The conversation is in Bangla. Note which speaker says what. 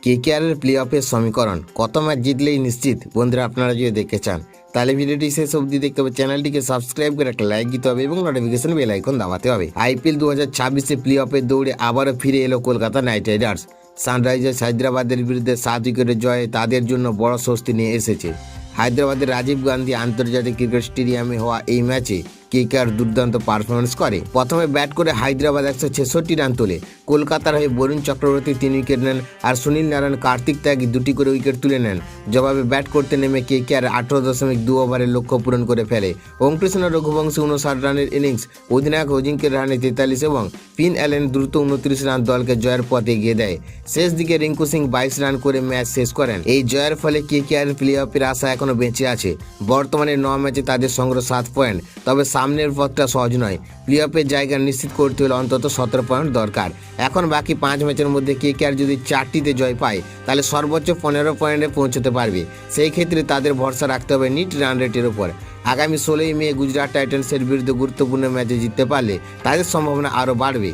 Speaker 1: কেকেআরের প্লে অফের সমীকরণ কত ম্যাচ জিতলেই নিশ্চিত। বন্ধুরা, আপনারা যদি দেখতে চান তাহলে ভিডিওটি শেষ অবধি দেখতে হবে। চ্যানেলটিকে সাবস্ক্রাইব করে একটা লাইক দিতে হবে এবং নোটিফিকেশন বেল আইকন দাবাতে হবে। আইপিএল 2026 প্লে অফের দৌড়ে আবারও ফিরে এলো কলকাতা নাইট রাইডার্স। সানরাইজার্স হায়দ্রাবাদের বিরুদ্ধে 7 উইকেটের জয়ে তাদের জন্য বড় স্বস্তি নিয়ে এসেছে। হায়দ্রাবাদের রাজীব গান্ধী আন্তর্জাতিক ক্রিকেট স্টেডিয়ামে হওয়া এই ম্যাচে কেকেআর দুর্দান্ত পারফরমেন্স করে। প্রথমে ব্যাট করে হায়দ্রাবাদ 166 রান তোলে। কলকাতার হয়ে বরুণ চক্রবর্তী 3 উইকেট নেন আর সুনীল নারায়ণ, কার্তিক ত্যাগী 2টি করে উইকেট তুলে নেন। জবাবে ব্যাট করতে নেমে কেকেআর 18.2 ওভারের লক্ষ্য পূরণ করে ফেলে। ওমকৃষ্ণ রঘুবংশী 59 রানের ইনিংস, অধিনায়ক অজিঙ্ক্য রাহানে 43 এবং ফিন অ্যালেন দ্রুত 29 রান দলকে জয়ের পথে এগিয়ে দেয়। শেষ দিকে রিঙ্কু সিং 22 রান করে ম্যাচ শেষ করেন। এই জয়ের ফলে কেকেআর প্লে অফের আশা এখনো বেঁচে আছে। বর্তমানে 9 ম্যাচে তাদের সংগ্রহ 7 পয়েন্ট। তবে সামনের পথটা সহজ নয়। প্লে অফের জায়গা নিশ্চিত করতে হলে অন্তত 17 পয়েন্ট দরকার। এখন বাকি 5 ম্যাচের মধ্যে কেকেআর যদি 4টিতে জয় পায় তাহলে সর্বোচ্চ 15 পয়েন্টে পৌঁছতে পারবে। সেই ক্ষেত্রে তাদের ভরসা রাখতে হবে নিট রান রেটের উপর। আগামী 16ই মে গুজরাট টাইটান্সের বিরুদ্ধে গুরুত্বপূর্ণ ম্যাচে জিততে পারলে তাদের সম্ভাবনা আরও বাড়বে।